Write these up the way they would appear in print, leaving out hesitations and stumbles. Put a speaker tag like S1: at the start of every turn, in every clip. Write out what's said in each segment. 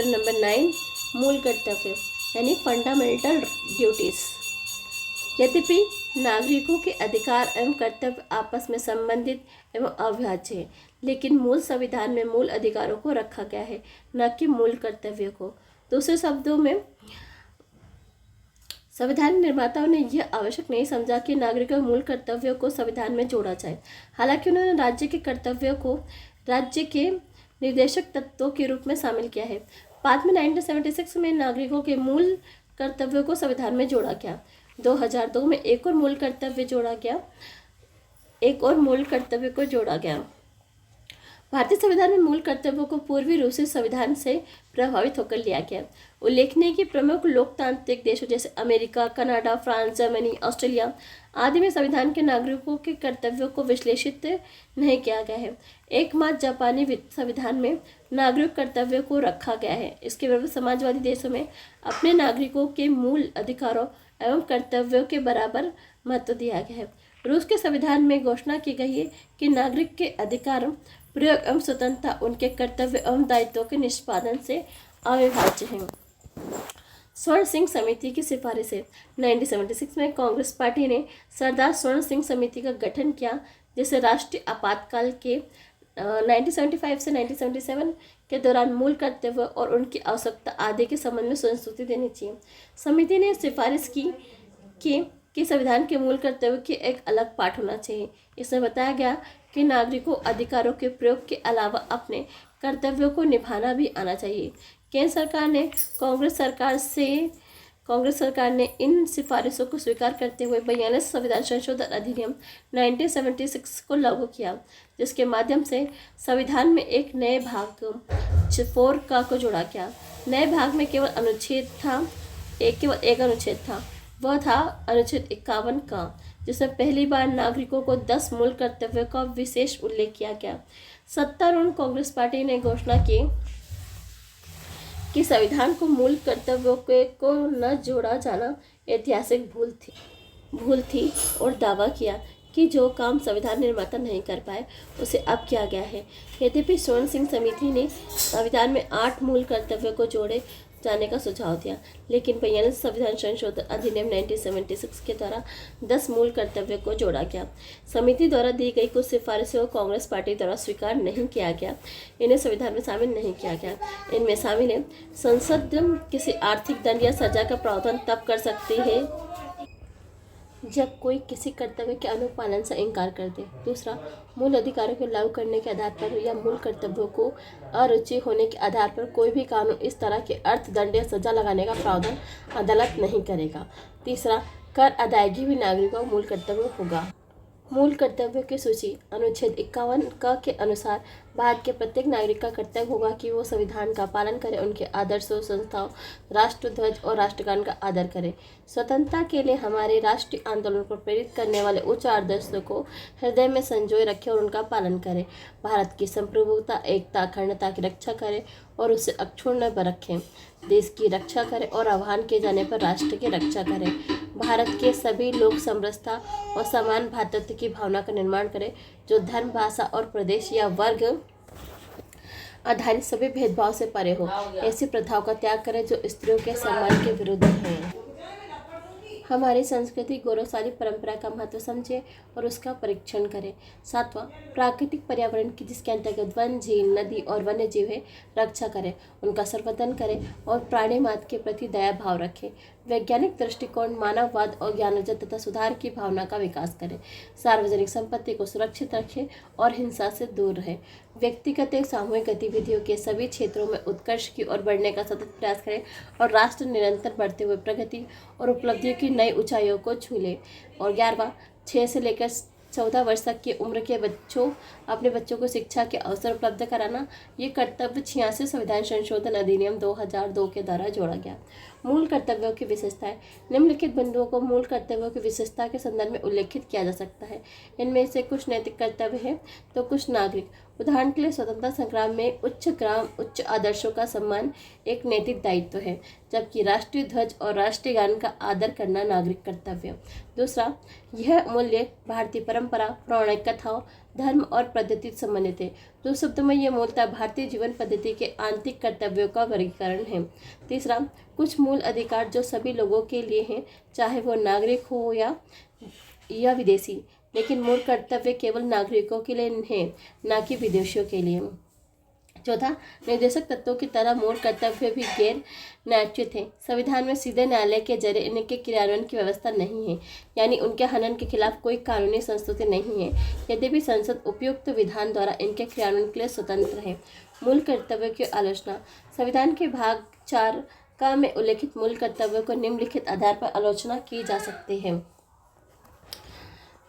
S1: Number 9 मूल कर्तव्य यानी फंडामेंटल ड्यूटीज। यद्यपि नागरिकों के अधिकार एवं कर्तव्य आपस में संबंधित एवं अविभाज्य हैं, लेकिन मूल संविधान में मूल अधिकारों को रखा गया है, न कि मूल कर्तव्यों को। दूसरे शब्दों में संविधान निर्माताओं ने यह आवश्यक नहीं समझा कि नागरिकों के मूल कर्तव्यों को संविधान में जोड़ा जाए। हालांकि उन्होंने राज्य के कर्तव्यों को राज्य के निर्देशक तत्वों के रूप में शामिल किया है। बाद में 1976 में नागरिकों के मूल कर्तव्यों को संविधान में जोड़ा गया। 2002 में एक और मूल कर्तव्य को जोड़ा गया। भारतीय संविधान में मूल कर्तव्यों को पूर्वी रूसी संविधान से प्रभावित होकर लिया गया। उल्लेखनीय कि प्रमुख लोकतांत्रिक देशों जैसे America, Canada, France, Germany, Australia आदि में संविधान के नागरिकों के कर्तव्यों को विश्लेषित नहीं किया गया है। एकमात्र जापानी संविधान में नागरिक कर्तव्यों को रखा गया है। इसके विरुद्ध समाजवादी देशों में अपने नागरिकों के मूल अधिकारों एवं कर्तव्यों के बराबर महत्व दिया गया है। रूस के संविधान में घोषणा की गई है कि नागरिक के अधिकार, प्रयोग एवं स्वतंत्रता उनके कर्तव्य एवं दायित्वों के निष्पादन से अविभाज्य हैं। स्वर्ण सिंह समिति की सिफारिशें। 1976 में कांग्रेस पार्टी ने सरदार स्वर्ण सिंह समिति का गठन किया, जिसे राष्ट्रीय आपातकाल के 1975 से 1977 के दौरान मूल कर्तव्य और उनकी आवश्यकता आदि के संबंध में संस्तुति देनी चाहिए। समिति ने सिफारिश की कि संविधान के मूल कर्तव्य की एक अलग पाठ होना चाहिए। इसमें बताया गया कि नागरिकों अधिकारों के प्रयोग के अलावा अपने कर्तव्यों को निभाना भी आना चाहिए। केंद्र सरकार ने कांग्रेस सरकार ने इन सिफारिशों को स्वीकार करते हुए 42 संविधान संशोधन अधिनियम 1976 को लागू किया, जिसके माध्यम से संविधान में एक नए भाग 4 को जोड़ा गया। नए भाग में केवल एक अनुच्छेद था, वह था अनुच्छेद 51 का, जिसमें पहली बार नागरिकों को 10 मूल कर्तव्यों का विशेष उल्लेख किया गया। सत्तारूढ़ कांग्रेस पार्टी ने घोषणा की कि संविधान को मूल कर्तव्यों को न जोड़ा जाना ऐतिहासिक भूल थी और दावा किया कि जो काम संविधान निर्माता नहीं कर पाए उसे अब किया गया है। यद्यपि स्वर्ण सिंह समिति ने संविधान में 8 मूल कर्तव्यों को जोड़े जाने का सुझाव दिया, लेकिन 42 संविधान संशोधन अधिनियम 1976 के द्वारा 10 मूल कर्तव्यों को जोड़ा गया। समिति द्वारा दी गई कुछ सिफारिशों को कांग्रेस पार्टी द्वारा स्वीकार नहीं किया गया। इन्हें संविधान में शामिल नहीं किया गया। इनमें शामिल है, संसद किसी आर्थिक दंड या सजा का प्रावधान तब कर सकती है जब कोई किसी कर्तव्य के अनुपालन से इनकार कर दे। दूसरा, मूल अधिकारों को लागू करने के आधार पर या मूल कर्तव्यों को अरुचि होने के आधार पर कोई भी कानून इस तरह के अर्थदंड या सजा लगाने का प्रावधान अदालत नहीं करेगा। तीसरा, कर अदायगी भी नागरिकों का मूल कर्तव्य होगा। मूल कर्तव्यों की सूची। अनुच्छेद 51 के अनुसार भारत के प्रत्येक नागरिक का कर्तव्य होगा कि वो संविधान का पालन करे, उनके आदर्शों, संस्थाओं, राष्ट्रध्वज और राष्ट्रगान का आदर करे। स्वतंत्रता के लिए हमारे राष्ट्रीय आंदोलन को प्रेरित करने वाले उच्च आदर्शों को हृदय में संजोए रखे और उनका पालन करे। भारत की संप्रभुता, एकता, अखंडता की रक्षा करे और उसे अक्षुण्ण रखें। देश की रक्षा करे और आह्वान किए जाने पर राष्ट्र की रक्षा करे। भारत के सभी लोग समरसता और समान भ्रातृत्व की भावना का निर्माण करे, जो धर्म, भाषा और प्रदेश या वर्ग आधारित सभी भेदभाव से परे हो। ऐसी प्रथाओं का त्याग करें जो स्त्रियों के सम्मान के विरुद्ध हैं। हमारी संस्कृति गौरवशाली परंपरा का महत्व समझे और उसका परीक्षण करें। 7वां, प्राकृतिक पर्यावरण की, जिसके अंतर्गत वन, झील, नदी और वन्य जीव है, रक्षा करें, उनका संवर्धन करें और प्राणी मात्र के प्रति दया भाव रखें। वैज्ञानिक दृष्टिकोण, मानववाद और ज्ञानोर्जन तथा सुधार की भावना का विकास करें। सार्वजनिक संपत्ति को सुरक्षित रखें और हिंसा से दूर रहें। व्यक्तिगत एवं सामूहिक गतिविधियों के सभी क्षेत्रों में उत्कर्ष की ओर बढ़ने का सतत प्रयास करें और राष्ट्र निरंतर बढ़ते हुए प्रगति और उपलब्धियों की नई ऊंचाइयों को छू ले। और 11वां, 6 से लेकर 14 वर्ष तक की उम्र के अपने बच्चों को शिक्षा के अवसर उपलब्ध कराना, ये कर्तव्य 86 संविधान संशोधन अधिनियम 2002 के द्वारा जोड़ा गया। मूल कर्तव्यों की विशेषताएं। निम्नलिखित बिंदुओं को मूल कर्तव्यों की विशेषता के संदर्भ में उल्लेखित किया जा सकता है। इनमें से कुछ नैतिक कर्तव्य हैं तो कुछ नागरिक उदाहरण के लिए स्वतंत्रता संग्राम में उच्च आदर्शों का सम्मान एक नैतिक दायित्व है, जबकि राष्ट्रीय ध्वज और राष्ट्रीय गान का आदर करना नागरिक कर्तव्य। दूसरा, यह मूल्य भारतीय परंपरा, पौराणिक कथाओं, धर्म और पद्धति से संबंधित है। दूसरे शब्दों में यह मूलतः भारतीय जीवन पद्धति के आंतरिक कर्तव्यों का वर्गीकरण है। तीसरा, कुछ मूल अधिकार जो सभी लोगों के लिए हैं, चाहे वो नागरिक हो या विदेशी, लेकिन मूल कर्तव्य केवल नागरिकों के लिए है, न कि विदेशियों के लिए। चौथा, निर्देशक तत्वों की तरह मूल कर्तव्य भी गैर न्यायोचित है। संविधान में सीधे न्यायालय के जरिए इनके क्रियान्वयन की व्यवस्था नहीं है, यानी उनके हनन के खिलाफ कोई कानूनी संस्तुति नहीं है। यद्यपि संसद उपयुक्त विधान द्वारा इनके क्रियान्वयन के लिए स्वतंत्र है। मूल कर्तव्य की आलोचना। संविधान के भाग 4 का में उल्लेखित मूल कर्तव्यों को निम्नलिखित आधार पर आलोचना की जा सकती है।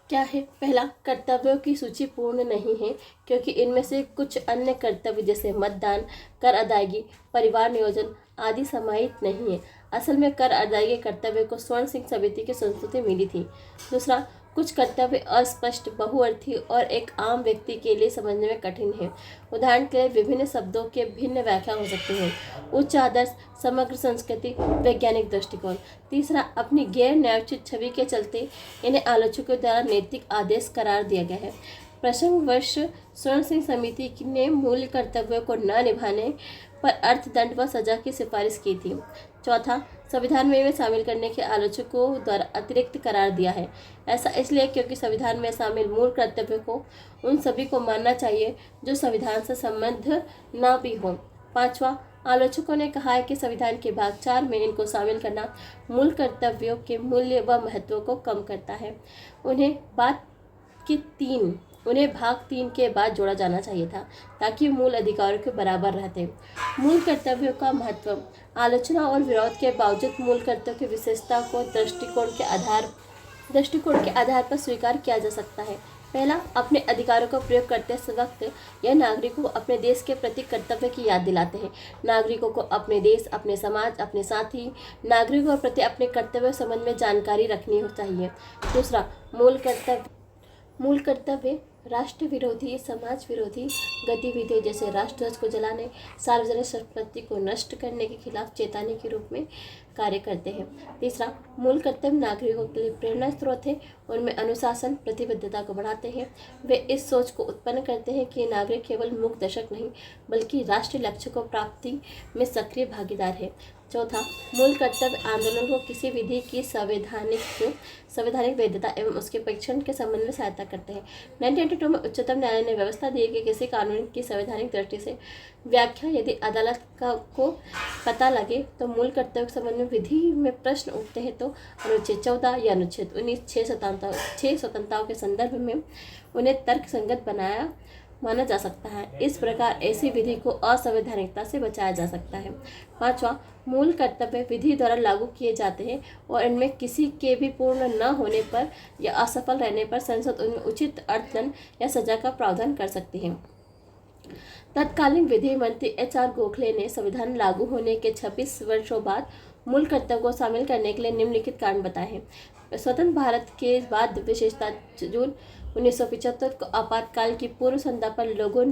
S1: क्या है? पहला, कर्तव्यों की सूची पूर्ण नहीं है, क्योंकि इनमें से कुछ अन्य कर्तव्य जैसे मतदान, कर अदायगी, परिवार नियोजन आदि समाहित नहीं है। असल में कर अदायगी कर्तव्य को स्वर्ण सिंह समिति की संस्तुति मिली थी। दूसरा, कुछ कर्तव्य अस्पष्ट, बहुअर्थी और एक आम व्यक्ति के लिए समझने में कठिन है। उदाहरण के लिए विभिन्न शब्दों के भिन्न व्याख्या हो सकती है। उच्च आदर्श, समग्र संस्कृति, वैज्ञानिक दृष्टिकोण। तीसरा, अपनी गैर न्यायोचित छवि के चलते इन्हें आलोचकों द्वारा नैतिक आदेश करार दिया गया है। प्रसंगवश स्वर्ण सिंह समिति ने मूल कर्तव्यों को न निभाने पर अर्थदंड व सजा की सिफारिश की थी। चौथा, संविधान में शामिल करने के आलोचकों द्वारा अतिरिक्त करार दिया है। ऐसा इसलिए क्योंकि संविधान में शामिल मूल कर्तव्यों को उन सभी को मानना चाहिए जो संविधान से संबद्ध न भी हो। पांचवा, आलोचकों ने कहा है कि संविधान के भाग 4 में इनको शामिल करना मूल कर्तव्यों के मूल्य व महत्व को कम करता है। उन्हें भाग 3 के बाद जोड़ा जाना चाहिए था, ताकि मूल अधिकारों के बराबर रहते। मूल कर्तव्यों का महत्व। आलोचना और विरोध के बावजूद मूल कर्तव्य की विशेषता को दृष्टिकोण के आधार पर स्वीकार किया जा सकता है। पहला, अपने अधिकारों का प्रयोग करते वक्त यह नागरिकों को अपने देश के प्रति कर्तव्य की याद दिलाते हैं। नागरिकों को अपने देश, अपने समाज, अपने साथी नागरिकों के प्रति अपने कर्तव्य संबंध में जानकारी रखनी चाहिए। दूसरा, मूल कर्तव्य राष्ट्र विरोधी, समाज विरोधी गतिविधियों जैसे राष्ट्रध्वज को जलाने, सार्वजनिक संपत्ति को नष्ट करने के खिलाफ चेतावनी के रूप में कार्य करते हैं। तीसरा, मूल कर्तव्य नागरिकों के लिए प्रेरणा स्रोत है। उनमें अनुशासन, प्रतिबद्धता को बढ़ाते हैं। वे इस सोच को उत्पन्न करते हैं कि नागरिक केवल मूक दर्शक नहीं, बल्कि राष्ट्रीय लक्ष्य को प्राप्ति में सक्रिय भागीदार है। चौथा, मूल कर्तव्य आंदोलन को किसी विधि की संवैधानिक वैधता एवं उसके परीक्षण के संबंध में सहायता करते हैं। 1992 में उच्चतम न्यायालय ने व्यवस्था दी कि किसी कानून की संवैधानिक दृष्टि से व्याख्या यदि अदालत को पता लगे तो मूल कर्तव्य के संबंध में विधि में प्रश्न उठते हैं तो अनुच्छेद 14 या अनुच्छेद 19 6 स्वतंत्रताओं के संदर्भ में उन्हें तर्क संगत माना जा सकता है। इस प्रकार ऐसी विधि को असंवैधानिकता से बचाया जा सकता है। पांचवा, मूल कर्तव्य विधि द्वारा लागू किए जाते हैं और इनमें किसी के भी पूर्ण न होने पर या असफल रहने पर संसद उनमें उचित अर्थदंड या सजा का प्रावधान कर सकती है। तत्कालीन विधि मंत्री HR गोखले ने संविधान लागू होने के 26 वर्षों बाद मूल कर्तव्य को शामिल करने के लिए निम्नलिखित कारण बताए हैं। स्वतंत्र भारत के बाद विशेषता जून 1975 को आपातकाल की पूर्व संध्या पर लोगों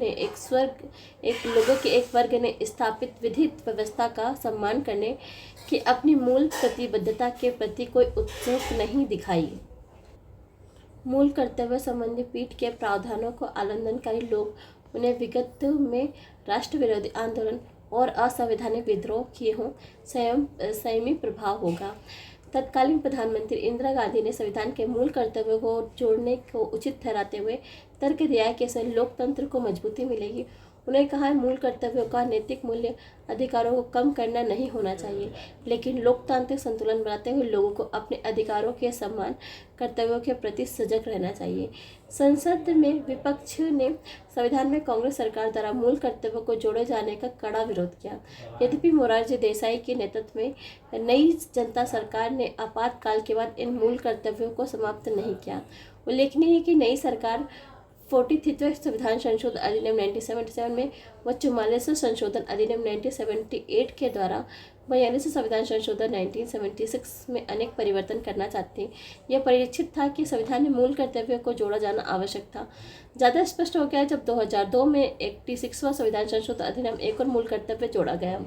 S1: के एक वर्ग ने स्थापित विधिक व्यवस्था का सम्मान करने की अपनी मूल प्रतिबद्धता के प्रति कोई उत्सुक नहीं दिखाई। मूल कर्तव्य संबंधी पीठ के प्रावधानों को आलंदनकारी लोग उन्हें विगत में राष्ट्र विरोधी आंदोलन और असंवैधानिक विद्रोह किए हों संयमी प्रभाव होगा। तत्कालीन प्रधानमंत्री इंदिरा गांधी ने संविधान के मूल कर्तव्यों को जोड़ने को उचित ठहराते हुए तर्क दिया है कि इससे लोकतंत्र को मजबूती मिलेगी। उन्होंने कहा है, मूल कर्तव्यों का नैतिक मूल्य अधिकारों को कम करना नहीं होना चाहिए, लेकिन लोकतांत्रिक संतुलन बनाते हुए लोगों को अपने अधिकारों के सम्मान कर्तव्यों के प्रति सजग रहना चाहिए। संसद में विपक्ष ने संविधान में कांग्रेस सरकार द्वारा मूल कर्तव्यों को जोड़े जाने का कड़ा विरोध किया। यद्यपि मोरारजी देसाई के नेतृत्व में नई जनता सरकार ने आपातकाल के बाद इन मूल कर्तव्यों को समाप्त नहीं किया। उल्लेखनीय है कि नई सरकार 43वें संविधान संशोधन अधिनियम 1977 में व 44वें संशोधन अधिनियम 1978 के द्वारा 42वें संविधान संशोधन 1976 में अनेक परिवर्तन करना चाहते हैं। यह परिलक्षित था कि संविधान में मूल कर्तव्यों को जोड़ा जाना आवश्यक था। ज़्यादा स्पष्ट हो गया जब 2002 में 86वां संविधान संशोधन अधिनियम एक और मूल कर्तव्य जोड़ा गया।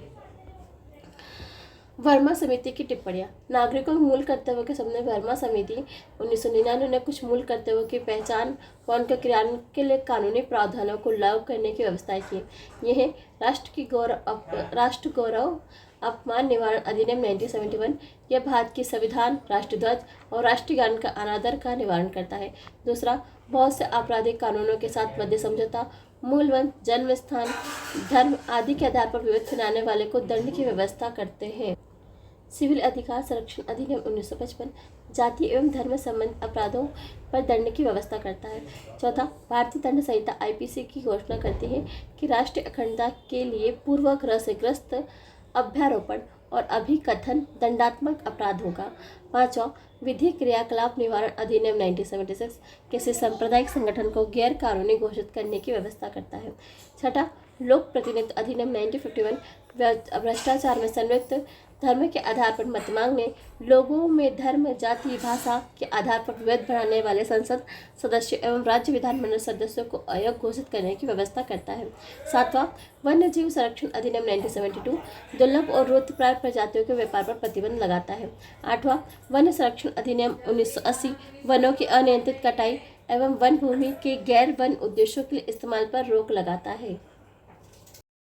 S1: वर्मा समिति की टिप्पणियां। नागरिकों के मूल कर्तव्यों के संबंध में वर्मा समिति 1999 ने कुछ मूल कर्तव्यों की पहचान व उनके क्रियान्वयन के लिए कानूनी प्रावधानों को लागू करने की व्यवस्था की। यह राष्ट्र गौरव अपमान निवारण अधिनियम 1971 यह भारत की संविधान, राष्ट्रध्वज और राष्ट्रीय गान का अनादर का निवारण करता है। दूसरा, बहुत से आपराधिक कानूनों के साथ मध्य समझौता, मूलवंश, जन्म स्थान, धर्म आदि के आधार पर विवाद फैलाने वाले को दंड की व्यवस्था करते हैं। सिविल अधिकार संरक्षण अधिनियम 1955 जाति एवं धर्म संबंधी अपराधों पर दंड की व्यवस्था करता है। चौथा, भारतीय दंड संहिता IPC की घोषणा करती है कि राष्ट्रीय अखंडता के लिए पूर्वाग्रह से ग्रस्त अभ्यारोपण और अभिकथन दंडात्मक अपराध होगा। पांचवा, विधिक क्रियाकलाप निवारण अधिनियम 1976 किसी सांप्रदायिक संगठन को गैर कानूनी घोषित करने की व्यवस्था करता है। छठा, लोक प्रतिनिधित्व अधिनियम 1951 भ्रष्टाचार में संलिप्त धर्म के आधार पर मत मांगने, लोगों में धर्म, जाति, भाषा के आधार पर विभेद बढ़ाने वाले संसद सदस्यों एवं राज्य विधानमंडल सदस्यों को अयोग्य घोषित करने की व्यवस्था करता है। सातवां, वन्य जीव संरक्षण अधिनियम 1972 दुर्लभ और लुप्तप्राय प्रजातियों के व्यापार पर प्रतिबंध लगाता है। आठवां, वन संरक्षण अधिनियम 1980 वनों की अनियंत्रित कटाई एवं वन भूमि के गैर वन उद्देश्यों के लिए इस्तेमाल पर रोक लगाता है।